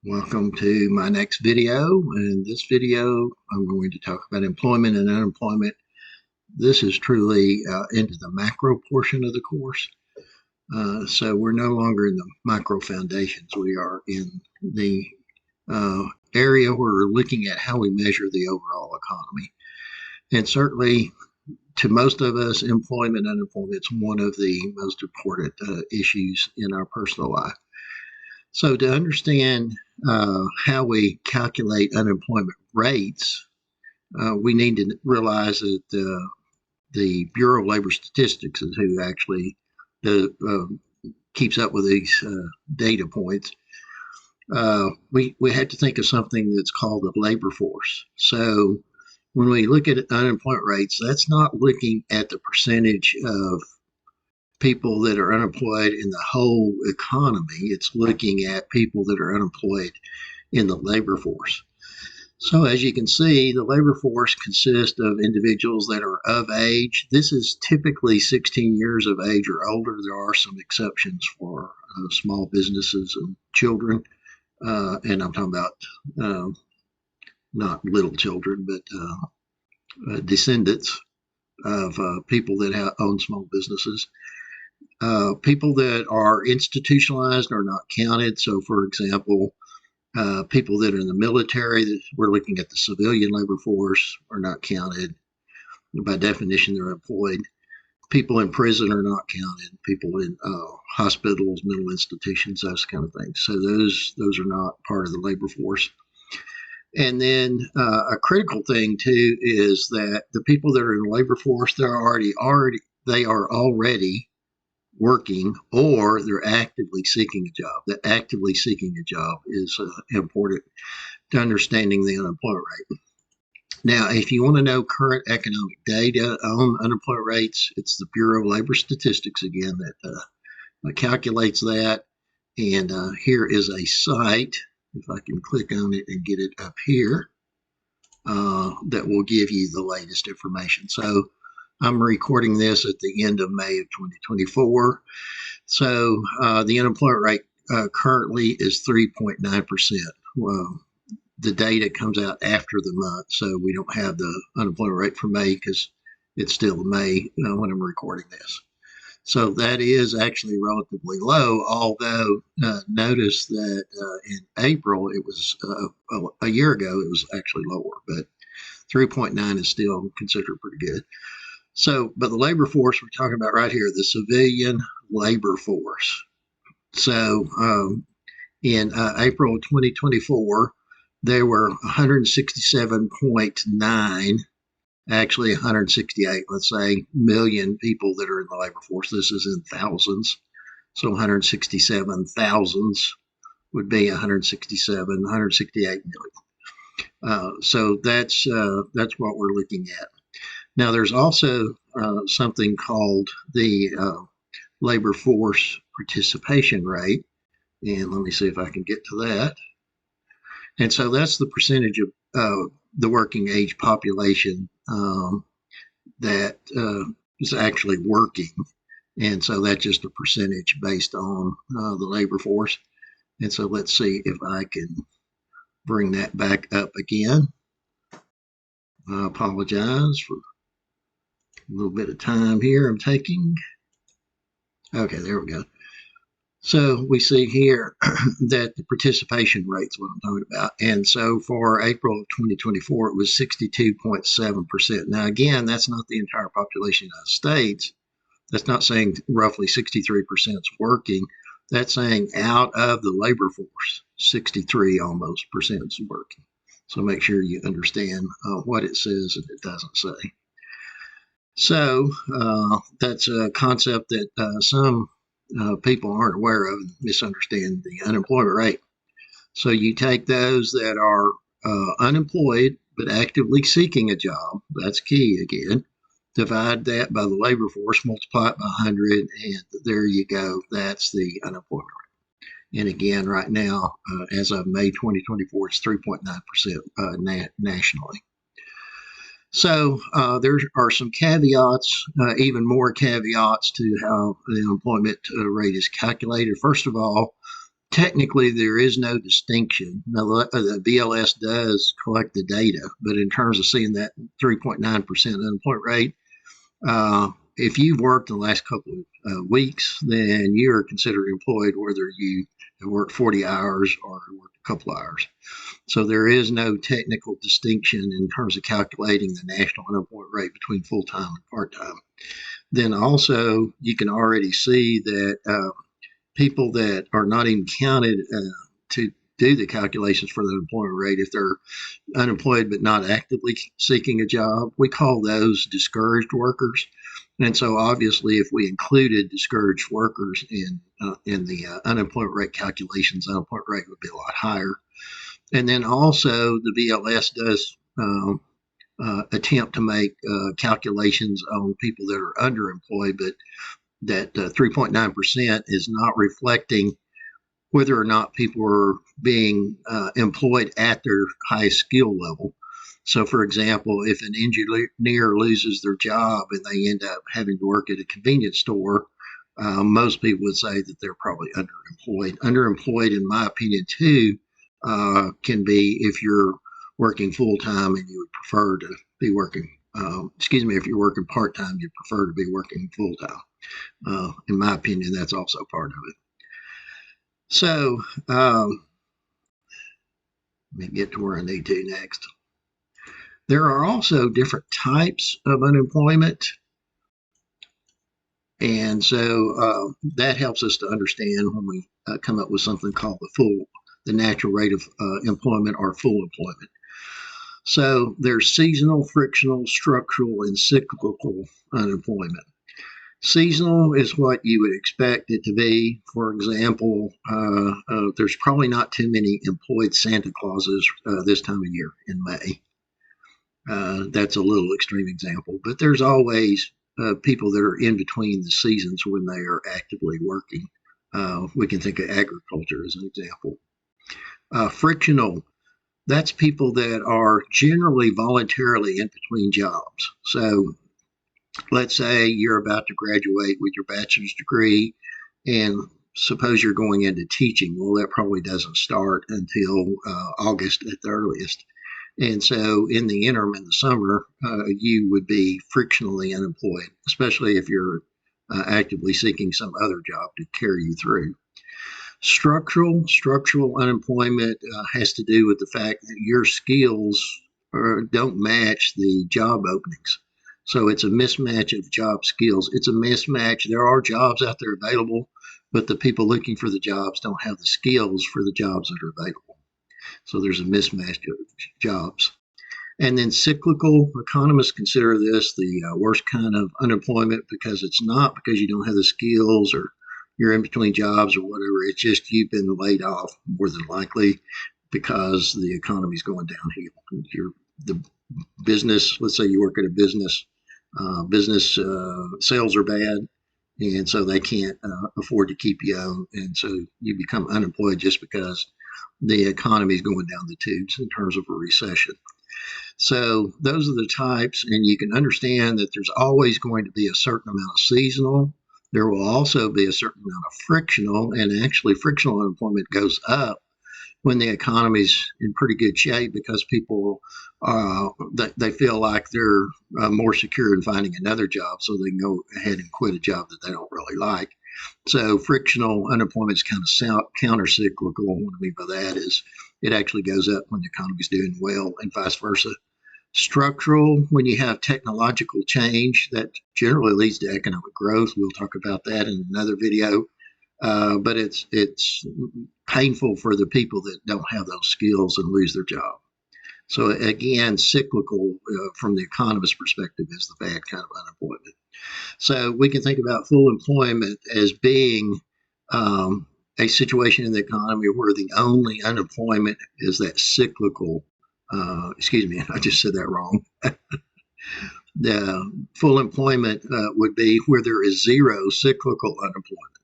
Welcome to my next video. In this video, I'm going to talk about employment and unemployment. This is truly into the macro portion of the course. So we're no longer in the micro foundations. We are in the area where we're looking at how we measure the overall economy. And certainly, to most of us, employment and unemployment is one of the most important issues in our personal life. So to understand how we calculate unemployment rates, we need to realize that the Bureau of Labor Statistics is who actually keeps up with these data points. We have to think of something that's called the labor force. So when we look at unemployment rates, that's not looking at the percentage of people that are unemployed in the whole economy. It's looking at people that are unemployed in the labor force. So as you can see, the labor force consists of individuals that are of age. This is typically 16 years of age or older. There are some exceptions for small businesses and children. And I'm talking about not little children, but descendants of people that own small businesses. People that are institutionalized are not counted. So, for example, people that are in the military, we're looking at the civilian labor force, are not counted. By definition, they're employed. People in prison are not counted. People in hospitals, mental institutions, those kind of things. So those are not part of the labor force. And then a critical thing too is that the people that are in the labor force, they are already working, or they're actively seeking a job. That actively seeking a job is important to understanding the unemployment rate. Now, if you want to know current economic data on unemployment rates, it's the Bureau of Labor Statistics again that calculates that. And here is a site, if I can click on it and get it up here, that will give you the latest information. So I'm recording this at the end of May of 2024. So the unemployment rate currently is 3.9%. Well, the data comes out after the month, so we don't have the unemployment rate for May because it's still May when I'm recording this. So that is actually relatively low, although notice that in April, it was a year ago, it was actually lower, but 3.9 is still considered pretty good. So, but the labor force we're talking about right here, the civilian labor force. So, in April of 2024, there were 167.9, actually 168, let's say, million people that are in the labor force. This is in thousands. So 167,000 would be 168 million. So that's what we're looking at. Now, there's also something called the labor force participation rate. And let me see if I can get to that. And so that's the percentage of the working age population that is actually working. And so that's just a percentage based on the labor force. And so let's see if I can bring that back up again. I apologize for a little bit of time here I'm taking. Okay, there we go. So we see here that the participation rate is what I'm talking about. And so for April of 2024, it was 62.7%. Now, again, that's not the entire population of the United States. That's not saying roughly 63% is working. That's saying out of the labor force, 63 almost percent is working. So make sure you understand what it says and it doesn't say. So that's a concept that some people aren't aware of and misunderstand the unemployment rate. So you take those that are unemployed but actively seeking a job, that's key again, divide that by the labor force, multiply it by 100, and there you go. That's the unemployment rate. And again, right now, as of May 2024, it's 3.9% nationally. So there are some caveats, even more caveats to how the unemployment rate is calculated. First of all, technically there is no distinction. Now, the BLS does collect the data, but in terms of seeing that 3.9% unemployment rate, if you've worked in the last couple of weeks, then you are considered employed whether you have worked 40 hours or worked a couple of hours. So there is no technical distinction in terms of calculating the national unemployment rate between full-time and part-time. Then also you can already see that people that are not even counted to do the calculations for the unemployment rate, if they're unemployed but not actively seeking a job, we call those discouraged workers. And so obviously if we included discouraged workers in the unemployment rate calculations, unemployment rate would be a lot higher. And then also the BLS does attempt to make calculations on people that are underemployed, but that 3.9% is not reflecting whether or not people are being employed at their highest skill level. So, for example, if an engineer loses their job and they end up having to work at a convenience store, most people would say that they're probably underemployed. Underemployed, in my opinion, too, can be if you're working full time and you would prefer to be working. If you're working part time, you prefer to be working full time. In my opinion, that's also part of it. So let me get to where I need to next. There are also different types of unemployment. And so that helps us to understand when we come up with something called the natural rate of employment or full employment. So there's seasonal, frictional, structural, and cyclical unemployment. Seasonal is what you would expect it to be. For example, there's probably not too many employed Santa Clauses this time of year in May. That's a little extreme example, but there's always people that are in between the seasons when they are actively working. We can think of agriculture as an example. Frictional, that's people that are generally voluntarily in between jobs. So let's say you're about to graduate with your bachelor's degree and suppose you're going into teaching. Well, that probably doesn't start until August at the earliest. And so in the interim, in the summer, you would be frictionally unemployed, especially if you're actively seeking some other job to carry you through. Structural unemployment has to do with the fact that your skills don't match the job openings. So it's a mismatch of job skills. It's a mismatch. There are jobs out there available, but the people looking for the jobs don't have the skills for the jobs that are available. So there's a mismatch of jobs. And then cyclical, economists consider this the worst kind of unemployment because it's not because you don't have the skills or you're in between jobs or whatever. It's just you've been laid off more than likely because the economy's going downhill. The business, let's say you work at a business, sales are bad, and so they can't afford to keep you on, and so you become unemployed just because the economy is going down the tubes in terms of a recession. So those are the types, and you can understand that there's always going to be a certain amount of seasonal. There will also be a certain amount of frictional, and actually frictional unemployment goes up when the economy's in pretty good shape because people they feel like they're more secure in finding another job, so they can go ahead and quit a job that they don't really like. So frictional unemployment is kind of counter-cyclical. What I mean by that is it actually goes up when the economy's doing well and vice versa. Structural, when you have technological change, that generally leads to economic growth. We'll talk about that in another video. But it's painful for the people that don't have those skills and lose their job. So again, cyclical from the economist's perspective is the bad kind of unemployment. So we can think about full employment as being a situation in the economy where the only unemployment is that cyclical. I just said that wrong. The full employment would be where there is zero cyclical unemployment.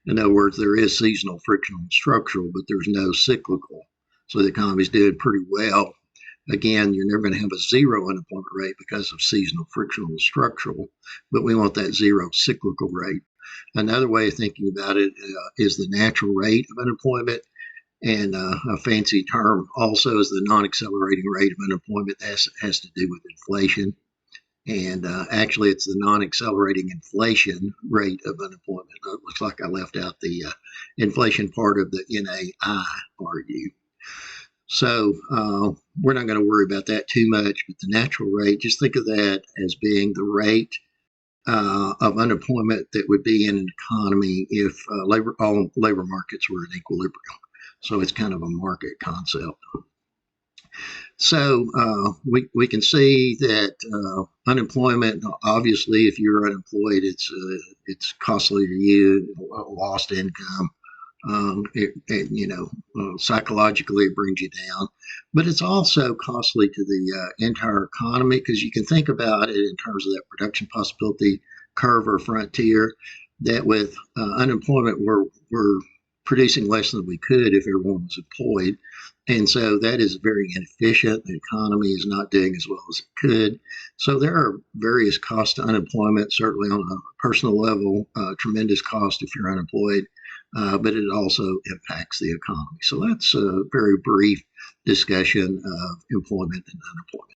In other words, there is seasonal, frictional, and structural, but there's no cyclical. So the economy's doing pretty well. Again, you're never going to have a zero unemployment rate because of seasonal, frictional, and structural, but we want that zero cyclical rate. Another way of thinking about it is the natural rate of unemployment. And a fancy term also is the non-accelerating rate of unemployment. That has to do with inflation. And actually, it's the non-accelerating inflation rate of unemployment. It looks like I left out the inflation part of the NAIRU. So we're not going to worry about that too much. But the natural rate, just think of that as being the rate of unemployment that would be in an economy if all labor markets were in equilibrium. So it's kind of a market concept. So we can see that unemployment, obviously, if you're unemployed, it's costly to you, lost income. Psychologically, it brings you down, but it's also costly to the entire economy because you can think about it in terms of that production possibility curve or frontier. That with unemployment, we're producing less than we could if everyone was employed. And so that is very inefficient. The economy is not doing as well as it could. So there are various costs to unemployment, certainly on a personal level, tremendous cost if you're unemployed, but it also impacts the economy. So that's a very brief discussion of employment and unemployment.